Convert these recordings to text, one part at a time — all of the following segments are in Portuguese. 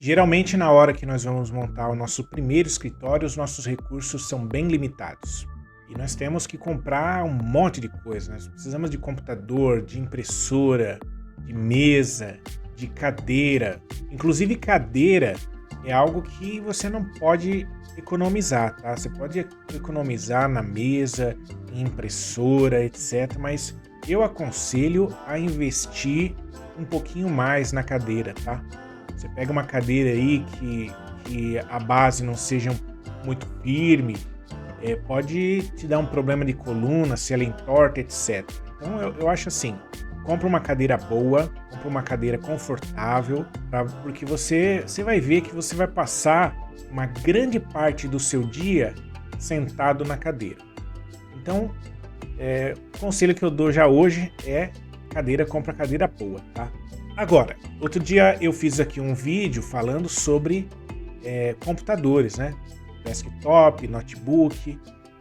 Geralmente, na hora que nós vamos montar o nosso primeiro escritório, os nossos recursos são bem limitados. E nós temos que comprar um monte de coisa. Nós precisamos de computador, de impressora, de mesa, de cadeira. Inclusive, cadeira é algo que você não pode economizar, tá? Você pode economizar na mesa, em impressora, etc. Mas eu aconselho a investir um pouquinho mais na cadeira, tá? Você pega uma cadeira aí que a base não seja muito firme, pode te dar um problema de coluna, se ela entorta, etc. Então eu acho assim, compra uma cadeira boa, compra uma cadeira confortável, porque você vai ver que você vai passar uma grande parte do seu dia sentado na cadeira. Então, o conselho que eu dou já hoje é compra cadeira boa, tá? Agora, outro dia eu fiz aqui um vídeo falando sobre computadores, né? Desktop, notebook.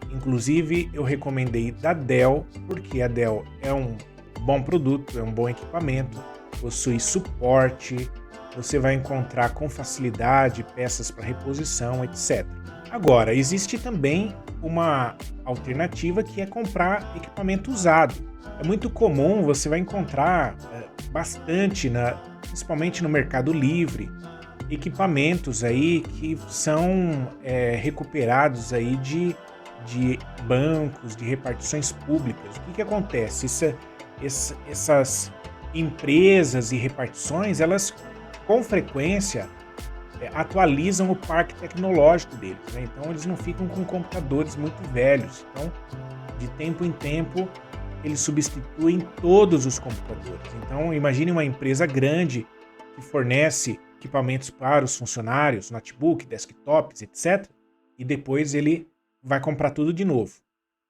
Inclusive, eu recomendei da Dell, porque a Dell é um bom produto, é um bom equipamento, possui suporte, você vai encontrar com facilidade peças para reposição, etc. Agora, existe também uma alternativa que é comprar equipamento usado. É muito comum, você vai encontrar bastante, principalmente no Mercado Livre, equipamentos aí que são recuperados aí de bancos, de repartições públicas. O que acontece? Essas empresas e repartições, elas com frequência atualizam o parque tecnológico deles, né? Então eles não ficam com computadores muito velhos. Então, de tempo em tempo, eles substituem todos os computadores. Então, imagine uma empresa grande que fornece equipamentos para os funcionários, notebook, desktops, etc. E depois ele vai comprar tudo de novo.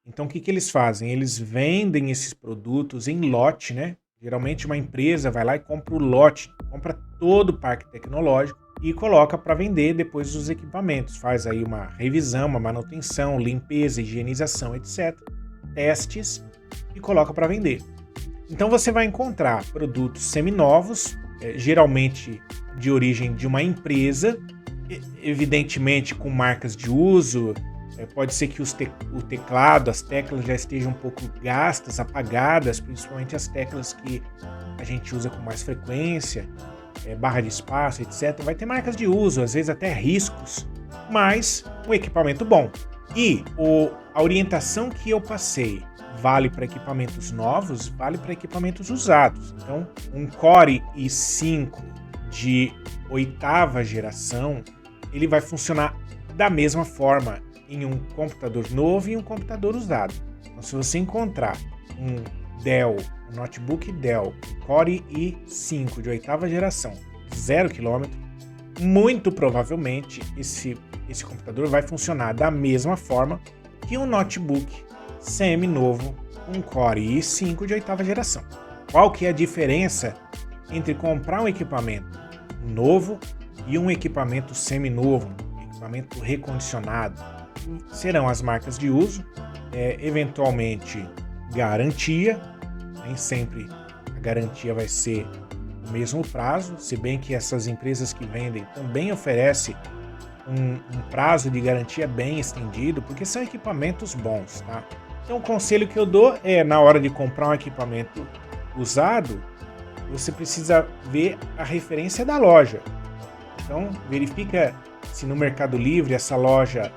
Então, o que eles fazem? Eles vendem esses produtos em lote, né? Geralmente uma empresa vai lá e compra o lote, compra todo o parque tecnológico e coloca para vender depois os equipamentos. Faz aí uma revisão, uma manutenção, limpeza, higienização, etc. Testes e coloca para vender. Então você vai encontrar produtos seminovos, geralmente de origem de uma empresa, evidentemente com marcas de uso. Pode ser que o teclado, as teclas já estejam um pouco gastas, apagadas, principalmente as teclas que a gente usa com mais frequência, barra de espaço, etc. Vai ter marcas de uso, às vezes até riscos, mas um equipamento bom. E a orientação que eu passei vale para equipamentos novos, vale para equipamentos usados. Então, um Core i5 de 8ª geração, ele vai funcionar da mesma forma em um computador novo e um computador usado. Então, se você encontrar um notebook Dell, Core i5 de 8ª geração, 0 km, muito provavelmente esse computador vai funcionar da mesma forma que um notebook semi-novo, um Core i5 de 8ª geração. Qual que é a diferença entre comprar um equipamento novo e um equipamento semi-novo, um equipamento recondicionado? Serão as marcas de uso, eventualmente garantia, nem sempre a garantia vai ser o mesmo prazo, se bem que essas empresas que vendem também oferecem um prazo de garantia bem estendido, porque são equipamentos bons, tá? Então o conselho que eu dou é, na hora de comprar um equipamento usado, você precisa ver a referência da loja. Então verifica se no Mercado Livre essa loja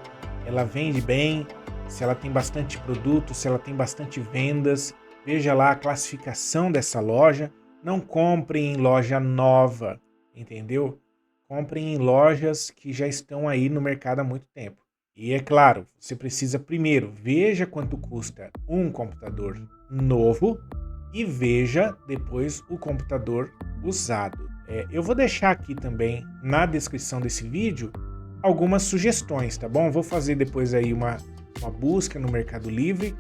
ela vende bem, se ela tem bastante produto, se ela tem bastante vendas. Veja lá a classificação dessa loja. Não compre em loja nova, entendeu? Compre em lojas que já estão aí no mercado há muito tempo. E é claro, você precisa primeiro, veja quanto custa um computador novo e veja depois o computador usado. Eu vou deixar aqui também na descrição desse vídeo algumas sugestões, tá bom? Vou fazer depois aí uma busca no Mercado Livre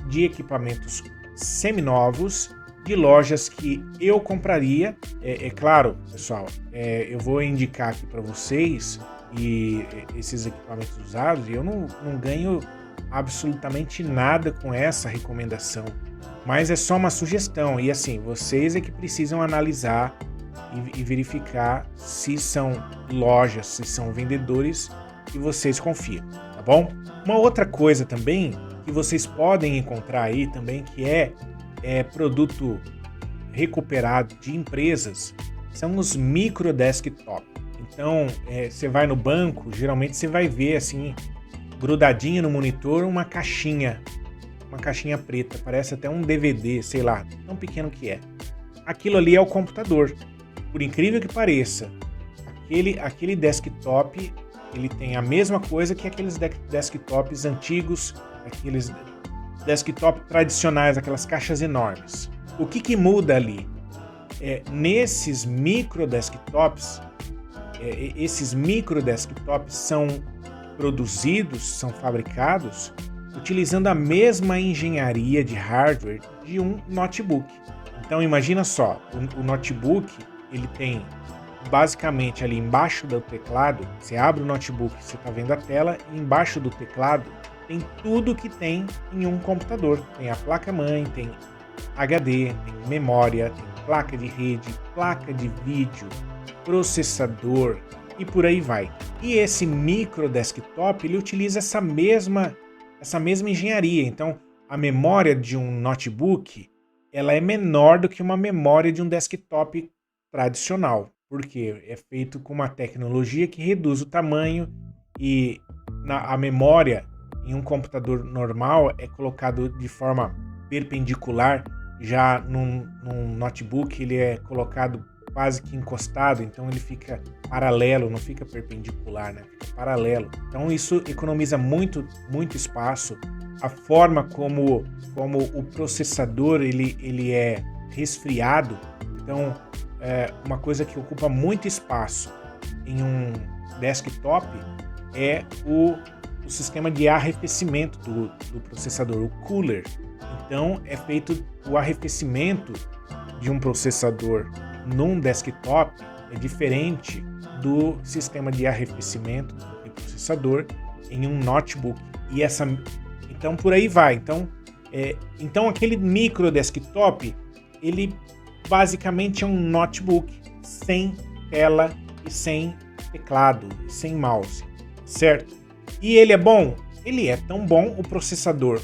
de equipamentos seminovos, de lojas que eu compraria. É claro, pessoal, eu vou indicar aqui para vocês e esses equipamentos usados, e eu não ganho absolutamente nada com essa recomendação, mas é só uma sugestão, e assim, vocês é que precisam analisar e verificar se são lojas, se são vendedores que vocês confiam, tá bom? Uma outra coisa também que vocês podem encontrar aí também, que é produto recuperado de empresas, são os micro desktop. Então, você vai no banco, geralmente você vai ver assim, grudadinha no monitor, uma caixinha preta, parece até um DVD, sei lá, tão pequeno que é. Aquilo ali é o computador. Por incrível que pareça, aquele desktop, ele tem a mesma coisa que aqueles desktops antigos, aqueles desktop tradicionais, aquelas caixas enormes. O que muda ali? Nesses micro desktops, esses micro desktops são produzidos, são fabricados utilizando a mesma engenharia de hardware de um notebook. Então imagina só, o notebook, ele tem basicamente ali embaixo do teclado, você abre o notebook, você está vendo a tela, e embaixo do teclado tem tudo que tem em um computador. Tem a placa-mãe, tem HD, tem memória, tem placa de rede, placa de vídeo, processador e por aí vai. E esse micro desktop, ele utiliza essa mesma engenharia. Então, a memória de um notebook, ela é menor do que uma memória de um desktop tradicional, porque é feito com uma tecnologia que reduz o tamanho e a memória em um computador normal é colocado de forma perpendicular, já num notebook ele é colocado quase que encostado, então ele fica paralelo, não fica perpendicular, né? Fica paralelo. Então isso economiza muito espaço. A forma como o processador ele é resfriado, então uma coisa que ocupa muito espaço em um desktop é o sistema de arrefecimento do processador, o cooler. Então é feito o arrefecimento de um processador num desktop é diferente do sistema de arrefecimento do processador em um notebook. Então por aí vai. Então aquele micro desktop, ele basicamente é um notebook sem tela e sem teclado, sem mouse, certo? E ele é bom? Ele é tão bom, um processador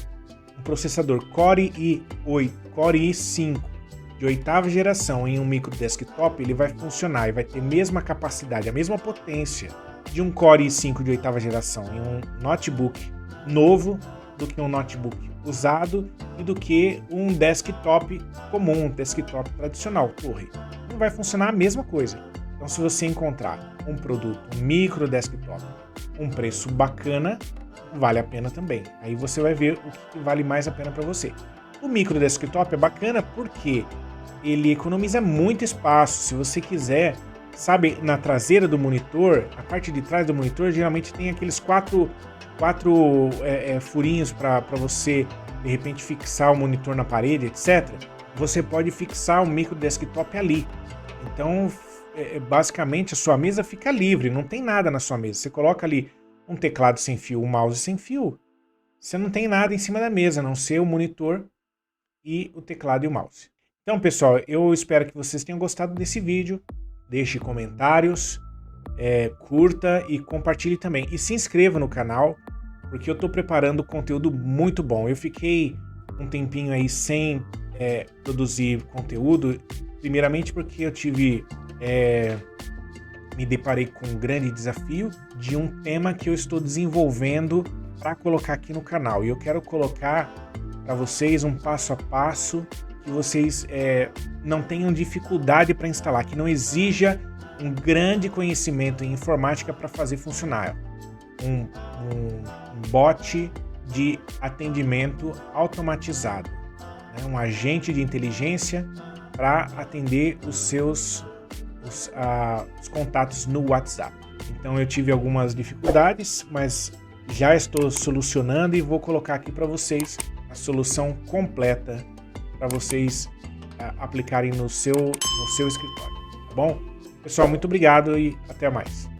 Core i5 de 8ª geração em um micro desktop, ele vai funcionar e vai ter a mesma capacidade, a mesma potência de um Core i5 de 8ª geração em um notebook novo do que um notebook usado e do que um desktop comum, um desktop tradicional, torre. Não vai funcionar a mesma coisa. Então, se você encontrar um produto, um micro desktop, um preço bacana, vale a pena também. Aí você vai ver o que vale mais a pena para você. O micro desktop é bacana porque ele economiza muito espaço. Se você quiser, sabe, na traseira do monitor, a parte de trás do monitor geralmente tem aqueles quatro furinhos para você de repente fixar o monitor na parede, etc. Você pode fixar o micro desktop ali. Então, basicamente a sua mesa fica livre, não tem nada na sua mesa. Você coloca ali um teclado sem fio, um mouse sem fio, você não tem nada em cima da mesa, a não ser o monitor e o teclado e o mouse. Então, pessoal, eu espero que vocês tenham gostado desse vídeo. Deixe comentários, curta e compartilhe também. E se inscreva no canal, porque eu estou preparando conteúdo muito bom. Eu fiquei um tempinho aí sem produzir conteúdo, primeiramente porque eu me deparei com um grande desafio de um tema que eu estou desenvolvendo para colocar aqui no canal. E eu quero colocar para vocês um passo a passo que vocês não tenham dificuldade para instalar, que não exija um grande conhecimento em informática para fazer funcionar. Um bot de atendimento automatizado, né? Um agente de inteligência para atender os contatos no WhatsApp. Então eu tive algumas dificuldades, mas já estou solucionando e vou colocar aqui para vocês a solução completa para vocês aplicarem no seu escritório, tá bom? Pessoal, muito obrigado e até mais.